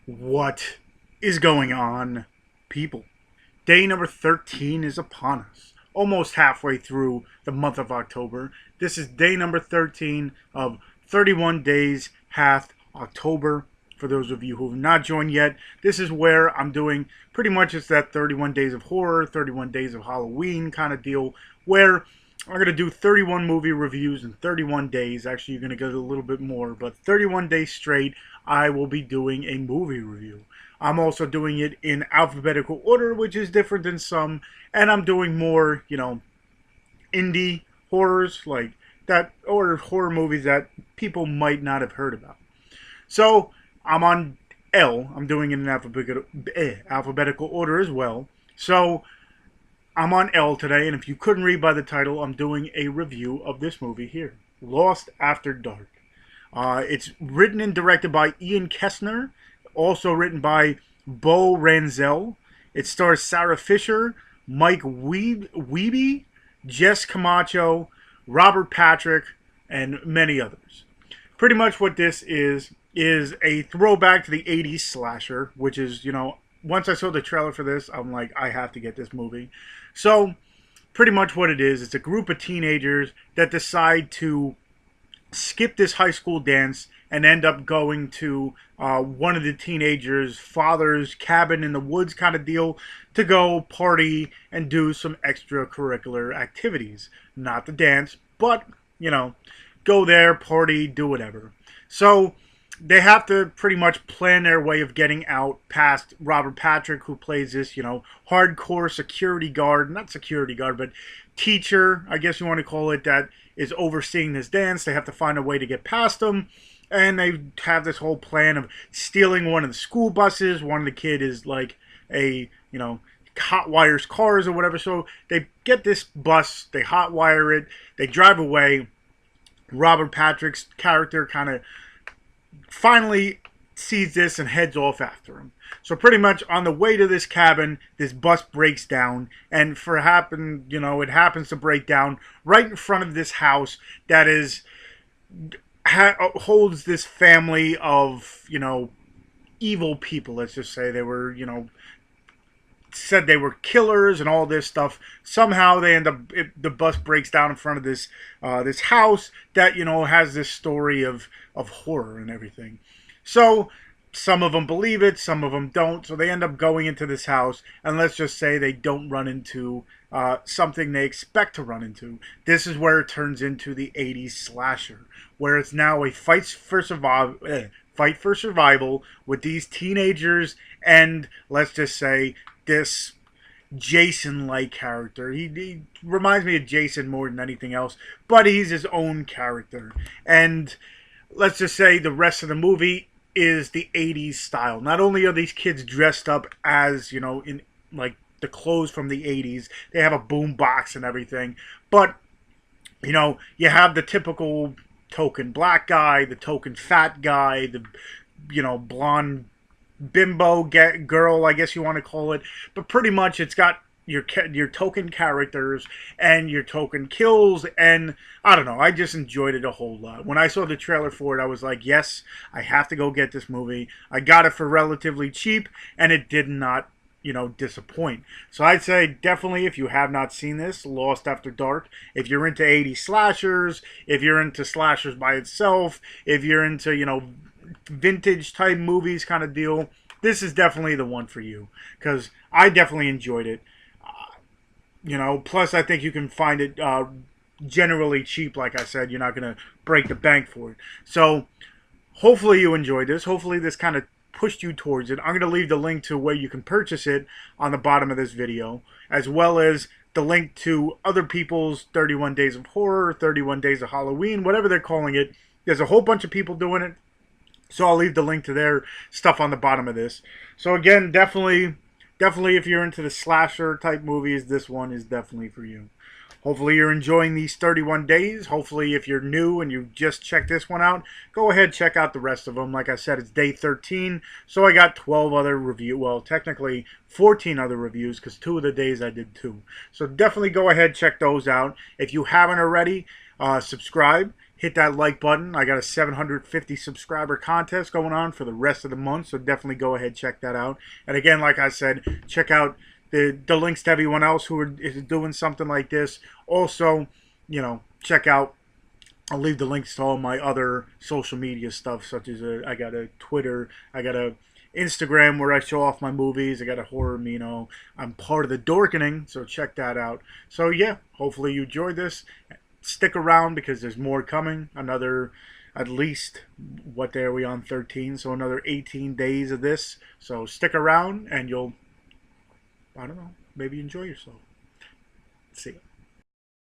What is going on, people? Day number 13 is upon us. Almost halfway through the month of October. This is day number 13 of 31 Days Hath October. For those of you who have not joined yet, this is where I'm doing pretty much it's that 31 Days of Horror, 31 Days of Halloween kind of deal, where I'm going to do 31 movie reviews in 31 days. Actually, you're going to get a little bit more, but 31 days straight, I will be doing a movie review. I'm also doing it in alphabetical order, which is different than some, and I'm doing more, indie horrors like that, or horror movies that people might not have heard about. So, I'm on L. I'm doing it in alphabetical order as well. So, I'm on L today, and if you couldn't read by the title, I'm doing a review of this movie here, Lost After Dark. It's written and directed by Ian Kessner, also written by Bo Ransdell. It stars Sarah Fisher, Mike Wiebe, Jess Camacho, Robert Patrick, and many others. Pretty much what this is a throwback to the 80s slasher, which is, once I saw the trailer for this, I'm like, I have to get this movie. So, pretty much what it is, it's a group of teenagers that decide to skip this high school dance and end up going to one of the teenagers' father's cabin in the woods kind of deal to go party and do some extracurricular activities. Not the dance, but, go there, party, do whatever. So, they have to pretty much plan their way of getting out past Robert Patrick, who plays this, hardcore security guard, not security guard, but teacher, I guess you want to call it, that is overseeing this dance. They have to find a way to get past him, and they have this whole plan of stealing one of the school buses. One of the kid is like a, hot wires cars or whatever. So they get this bus, they hot wire it, they drive away. Robert Patrick's character kind of finally sees this and heads off after him. So pretty much on the way to this cabin, this bus breaks down, and it happens to break down right in front of this house that holds this family of, evil people. Let's just say they were, said they were killers and all this stuff. Somehow they end up, the bus breaks down in front of this this house that has this story of horror and everything. So some of them believe it, some of them don't. So they end up going into this house, and let's just say they don't run into something they expect to run into. This is where it turns into the 80s slasher, where it's now a fight for survival with these teenagers and, let's just say, this Jason-like character. He reminds me of Jason more than anything else, but he's his own character. And let's just say the rest of the movie is the 80s style. Not only are these kids dressed up as, in like the clothes from the 80s, they have a boom box and everything, but, you have the typical token black guy, the token fat guy, the, blonde bimbo girl, I guess you want to call it. But pretty much it's got your token characters and your token kills, and I don't know, I just enjoyed it a whole lot. When I saw the trailer for it, I was like, yes, I have to go get this movie. I got it for relatively cheap, and it did not, disappoint. So I'd say definitely, if you have not seen this, Lost After Dark, if you're into 80 slashers, if you're into slashers by itself, if you're into, vintage type movies kind of deal, this is definitely the one for you, because I definitely enjoyed it. Plus I think you can find it generally cheap. Like I said, you're not going to break the bank for it. So hopefully you enjoyed this. Hopefully this kind of pushed you towards it. I'm going to leave the link to where you can purchase it on the bottom of this video, as well as the link to other people's 31 Days of Horror, 31 Days of Halloween, whatever they're calling it. There's a whole bunch of people doing it, so I'll leave the link to their stuff on the bottom of this. So again, definitely if you're into the slasher type movies, this one is definitely for you. Hopefully you're enjoying these 31 days. Hopefully if you're new and you just checked this one out, go ahead, check out the rest of them. Like I said, it's day 13, so I got 12 other reviews. Well, technically 14 other reviews, because 2 of the days I did 2. So definitely go ahead, check those out. If you haven't already, subscribe. hit that like button. I got a 750 subscriber contest going on for the rest of the month, so definitely go ahead, check that out. And again, like I said, check out the links to everyone else who is doing something like this. Also, check out, I'll leave the links to all my other social media stuff, such as I got a Twitter, I got a Instagram where I show off my movies, I got a horror Mino. I'm part of the Dorkening, so check that out. So yeah, hopefully you enjoyed this. Stick around because there's more coming. Another, at least, what day are we on, 13? So another 18 days of this. So stick around and you'll, I don't know, maybe enjoy yourself. See ya.